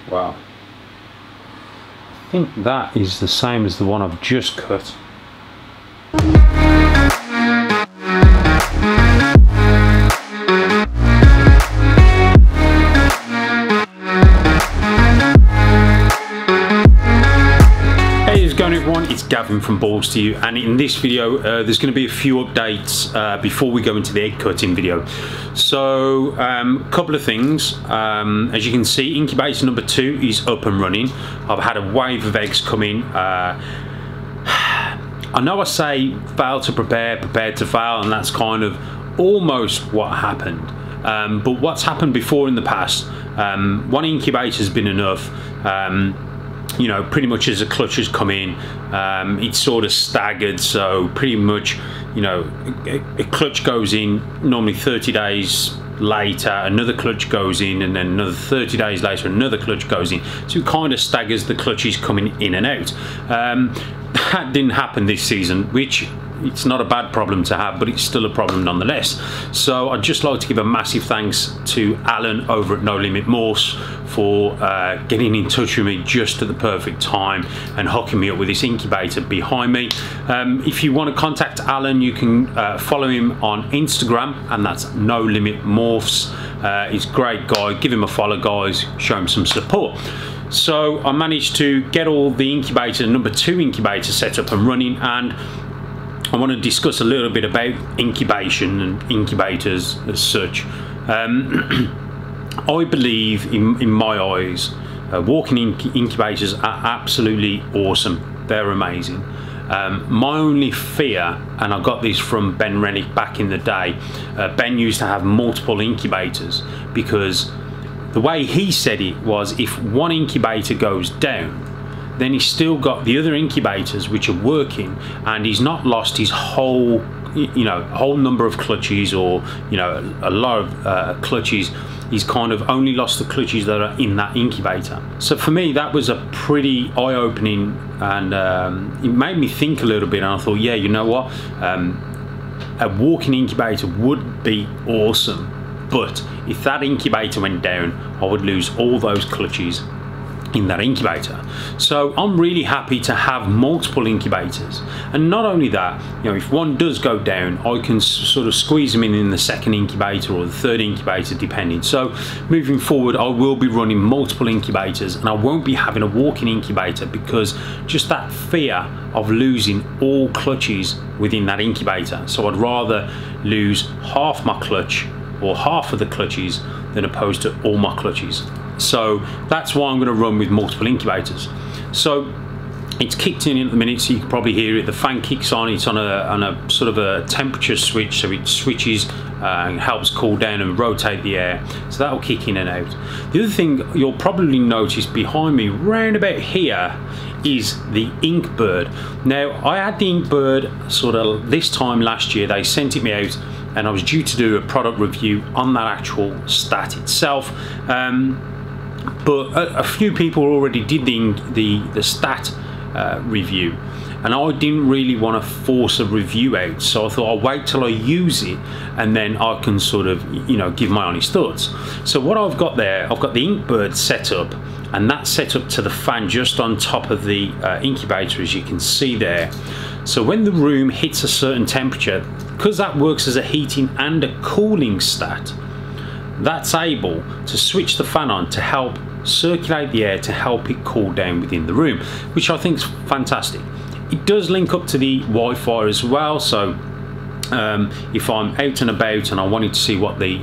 Wow. I think that is the same as the one I've just cut. Everyone, it's Gavin from Balls to You, and in this video there's going to be a few updates before we go into the egg cutting video. So a couple of things. As you can see, incubator number 2 is up and running. I've had a wave of eggs come in. I know I say fail to prepare, prepared to fail, and that's kind of almost what happened. But what's happened before in the past, one incubator has been enough. You know, pretty much as a clutch has come in, it's sort of staggered, so pretty much, you know, a clutch goes in normally 30 days later, another clutch goes in, and then another 30 days later another clutch goes in, so it kind of staggers the clutches coming in and out. That didn't happen this season, which it's not a bad problem to have, but it's still a problem nonetheless. So I'd just like to give a massive thanks to Alan over at No Limit Morphs for getting in touch with me just at the perfect time and hooking me up with this incubator behind me. If you want to contact Alan, you can follow him on Instagram, and that's No Limit Morphs. He's a great guy. Give him a follow, guys. Show him some support. So I managed to get all the incubator, number 2 incubator set up and running, and I want to discuss a little bit about incubation and incubators as such. I believe, in my eyes, walking incubators are absolutely awesome. They're amazing. My only fear, and I got this from Ben Rennick back in the day, Ben used to have multiple incubators, because the way he said it was, if one incubator goes down, then he's still got the other incubators which are working, and he's not lost his whole, you know, whole number of clutches, or, you know, a lot of clutches. He's kind of only lost the clutches that are in that incubator. So for me, that was a pretty eye-opening, and it made me think a little bit, and I thought, yeah, you know what, a walking incubator would be awesome, but if that incubator went down, I would lose all those clutches in that incubator. So I'm really happy to have multiple incubators, and not only that, you know, if one does go down, I can sort of squeeze them in the second incubator or the third incubator, depending. So moving forward, I will be running multiple incubators, and I won't be having a walk-in incubator, because just that fear of losing all clutches within that incubator. So I'd rather lose half my clutch, or half of the clutches, than opposed to all my clutches. So that's why I'm going to run with multiple incubators. So it's kicked in at the minute, so you can probably hear it. The fan kicks on. It's on a sort of a temperature switch, so it switches and helps cool down and rotate the air. So that'll kick in and out. The other thing you'll probably notice behind me, round about here, is the Inkbird. Now, I had the Inkbird sort of this time last year. They sent it me out, and I was due to do a product review on that actual stat itself. But a few people already did the stat review, and I didn't really want to force a review out, so I thought I'll wait till I use it, and then I can sort of, you know, give my honest thoughts. So what I've got there, I've got the Inkbird set up, and that's set up to the fan just on top of the incubator, as you can see there. So when the room hits a certain temperature, because that works as a heating and a cooling stat, that's able to switch the fan on to help circulate the air, to help it cool down within the room, which I think is fantastic. It does link up to the Wi-Fi as well, so if I'm out and about and I wanted to see what the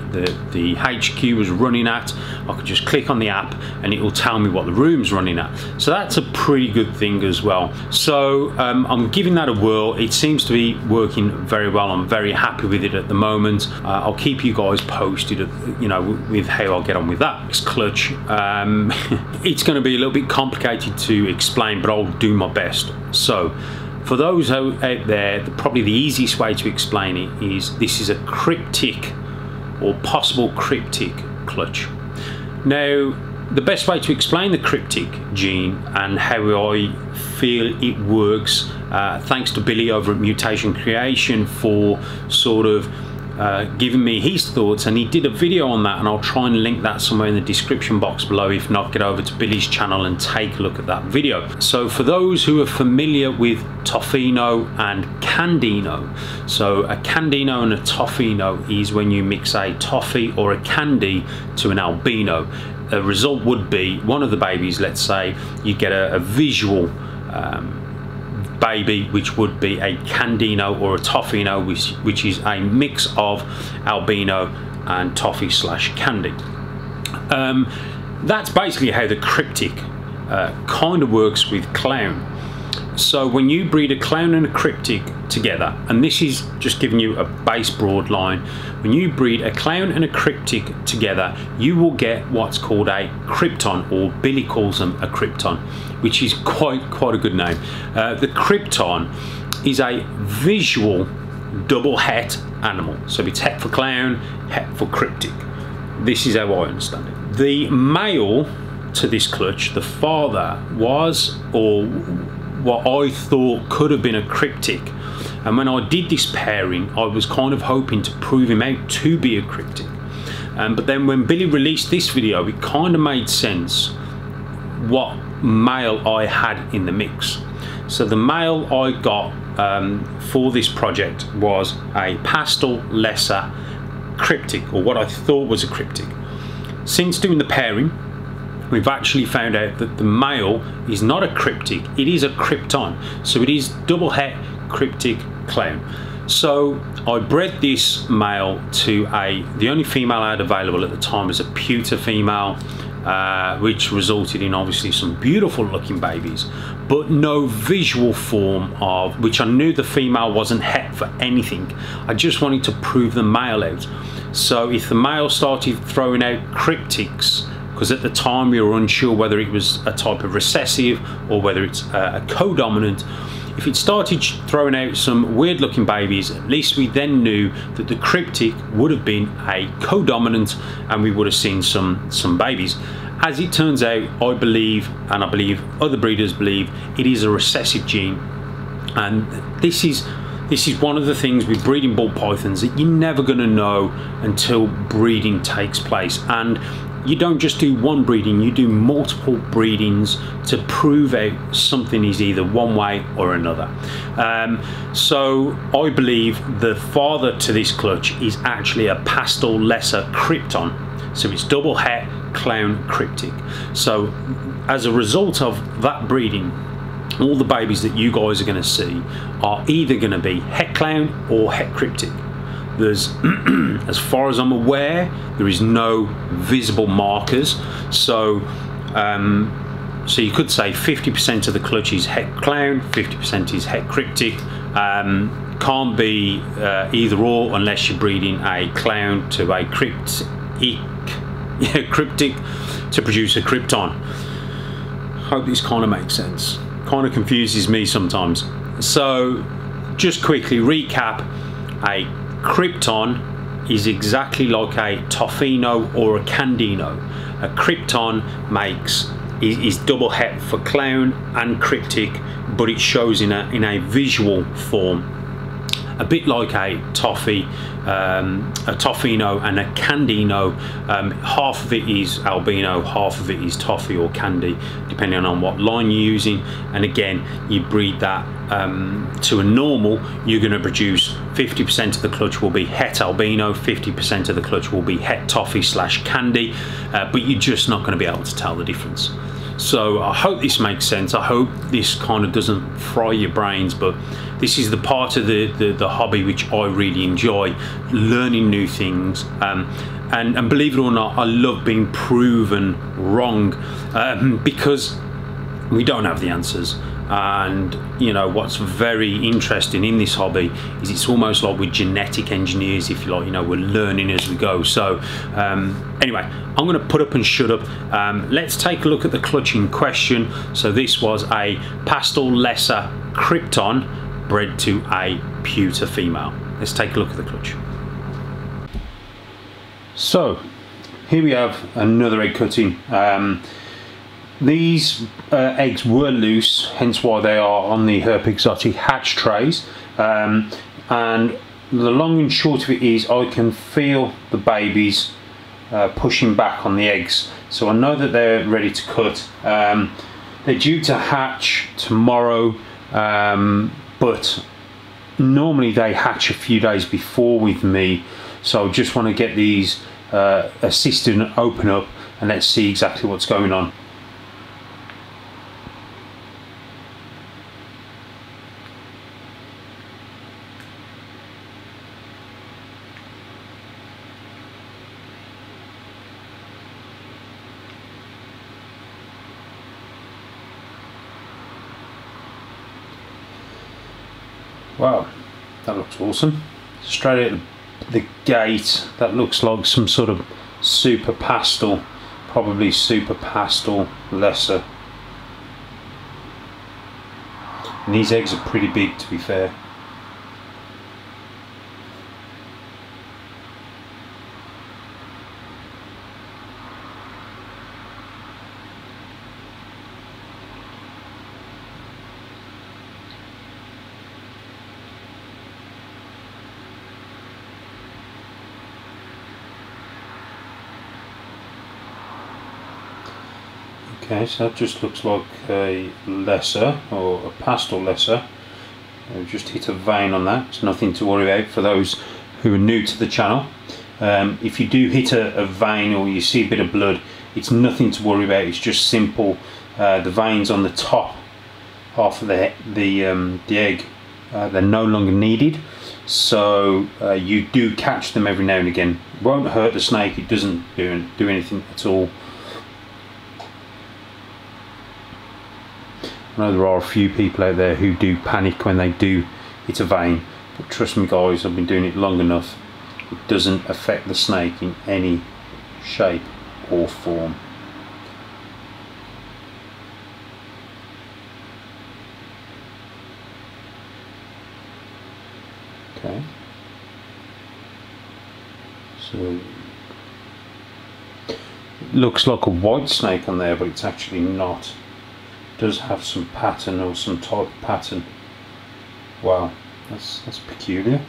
HQ was running at, I could just click on the app and it will tell me what the room's running at. So that's a pretty good thing as well. So I'm giving that a whirl. It seems to be working very well. I'm very happy with it at the moment. I'll keep you guys posted, you know, with how I'll get on with that. This clutch, it's going to be a little bit complicated to explain, but I'll do my best. So for those out there, probably the easiest way to explain it is this is a Cryptic, or possible Cryptic, clutch. Now, the best way to explain the Cryptic gene and how I feel it works, thanks to Billy over at Mutation Creation for sort of giving me his thoughts, and he did a video on that, and I'll try and link that somewhere in the description box below. If not, get over to Billy's channel and take a look at that video. So for those who are familiar with Toffino and Candino, so a Candino and a Toffino is when you mix a toffee or a candy to an albino. The result would be one of the babies, let's say you get a visual baby, which would be a Candino or a Toffino, which is a mix of albino and toffee slash candy. That's basically how the Cryptic kind of works with clown. So when you breed a clown and a Cryptic together, and this is just giving you a base broad line, when you breed a clown and a Cryptic together, you will get what's called a Krypton, or Billy calls them a Krypton, which is quite a good name. The Krypton is a visual double het animal, so it's het for clown, het for Cryptic. This is how I understand it. The male to this clutch, the father, was, or what I thought could have been, a Cryptic, and when I did this pairing I was kind of hoping to prove him out to be a Cryptic, but then when Billy released this video it kind of made sense what male I had in the mix. So the male I got for this project was a pastel lesser Cryptic, or what I thought was a Cryptic. Since doing the pairing, we've actually found out that the male is not a Cryptic, it is a Krypton. So it is double het Cryptic clown. So I bred this male to the only female I had available at the time was a pewter female, which resulted in obviously some beautiful looking babies, but no visual form of, which I knew the female wasn't het for anything. I just wanted to prove the male out. So if the male started throwing out Cryptics, because at the time we were unsure whether it was a type of recessive or whether it's a co-dominant, if it started throwing out some weird looking babies, at least we then knew that the Cryptic would have been a co-dominant and we would have seen some babies. As it turns out, I believe, and I believe other breeders believe, it is a recessive gene, and this is one of the things with breeding ball pythons that you're never going to know until breeding takes place. And you don't just do one breeding, you do multiple breedings to prove out something is either one way or another. So I believe the father to this clutch is actually a pastel lesser Krypton. So it's double het clown Cryptic. So as a result of that breeding, all the babies that you guys are going to see are either going to be het clown or het Cryptic. There's, as far as I'm aware, there is no visible markers. So so you could say 50% of the clutch is het clown, 50% is het Cryptic. Can't be either or unless you're breeding a clown to a Cryptic to produce a Krypton. Hope this kind of makes sense. Kind of confuses me sometimes. So just quickly recap, a Krypton is exactly like a Toffino or a Candino. A Krypton is double het for clown and Cryptic, but it shows in a visual form, a bit like a toffee, a Toffino and a Candino. Half of it is albino, half of it is toffee or candy, depending on what line you're using. And again, you breed that to a normal, you're going to produce 50% of the clutch will be het albino, 50% of the clutch will be het toffee slash candy, but you're just not going to be able to tell the difference. So I hope this makes sense. I hope this kind of doesn't fry your brains, but this is the part of the hobby which I really enjoy, learning new things, and believe it or not, I love being proven wrong, because we don't have the answers. And you know what's very interesting in this hobby is it's almost like we're genetic engineers, if you like. You know, we're learning as we go. So anyway, I'm going to put up and shut up. Let's take a look at the clutch in question. So this was a pastel lesser Krypton bred to a pewter female. Let's take a look at the clutch. So here we have another egg cutting. These eggs were loose, hence why they are on the Herp Exotic hatch trays, and the long and short of it is I can feel the babies pushing back on the eggs, so I know that they're ready to cut. They're due to hatch tomorrow, but normally they hatch a few days before with me, so I just want to get these assisted and open up, and let's see exactly what's going on. Wow, that looks awesome. Straight at the gate, that looks like some sort of super pastel, probably super pastel lesser. And these eggs are pretty big, to be fair. Okay, so that just looks like a lesser, or a pastel lesser. I've just hit a vein on that. It's nothing to worry about for those who are new to the channel. If you do hit a vein or you see a bit of blood, it's nothing to worry about. It's just simple. The veins on the top half of the egg, they're no longer needed. So you do catch them every now and again. It won't hurt the snake. It doesn't do anything at all. I know there are a few people out there who do panic when they do hit a vein, but trust me guys, I've been doing it long enough. It doesn't affect the snake in any shape or form. Okay, so it looks like a white snake on there, but it's actually not. Does have some pattern, or some type of pattern. Wow, that's peculiar.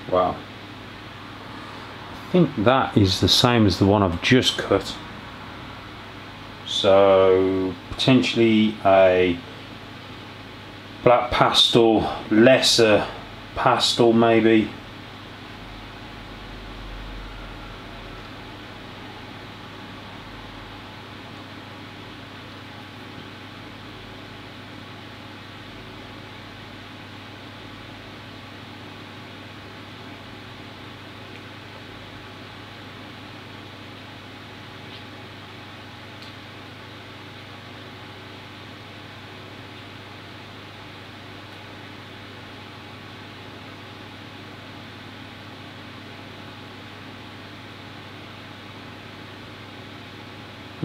Wow, I think that is the same as the one I've just cut. So potentially a black pastel, lesser pastel maybe.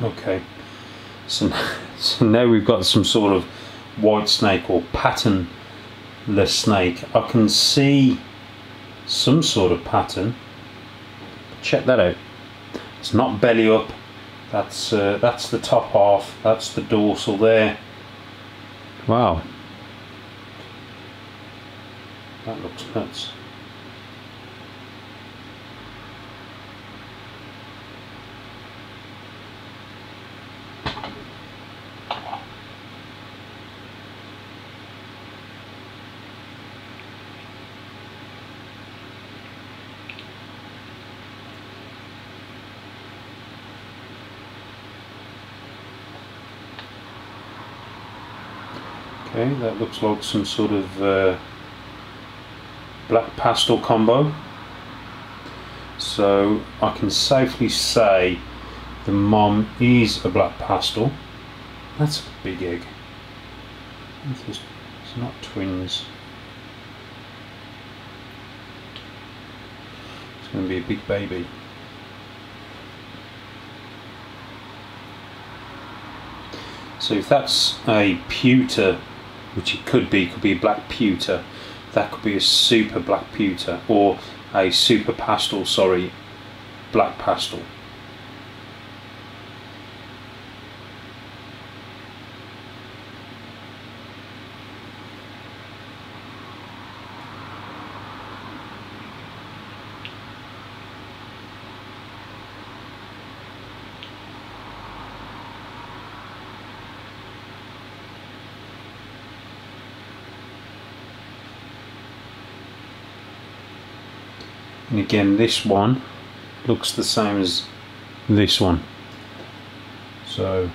Okay, so now we've got some sort of white snake or patternless snake. I can see some sort of pattern. Check that out. It's not belly up. That's the top half. That's the dorsal there. Wow, that looks nuts. Okay, that looks like some sort of black pastel combo. So I can safely say the mom is a black pastel. That's a big egg. It's not twins. It's going to be a big baby. So if that's a pewter, which it could be a black pewter, that could be a super black pewter or a super pastel, sorry, black pastel. And again, this one looks the same as this one, so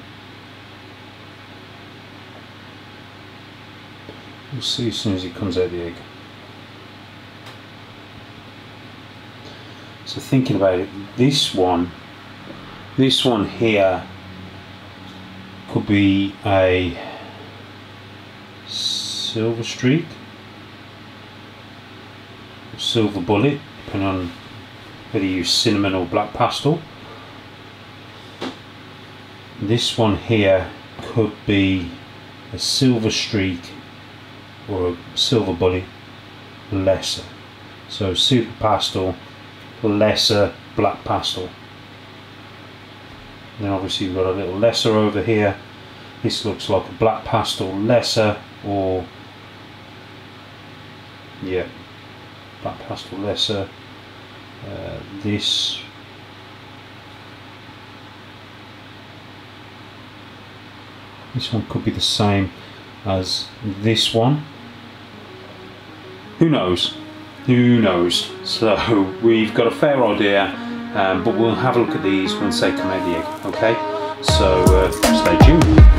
we'll see as soon as it comes out of the egg. So thinking about it, this one here could be a silver streak, silver bullet, depending on whether you use cinnamon or black pastel. This one here could be a silver streak or a silver bullet lesser. So super pastel, lesser black pastel. And then obviously you've got a little lesser over here. This looks like a black pastel lesser, or yeah, black pastel lesser. This one could be the same as this one. Who knows? Who knows? So we've got a fair idea, but we'll have a look at these once they come out of the egg. Okay, so stay tuned.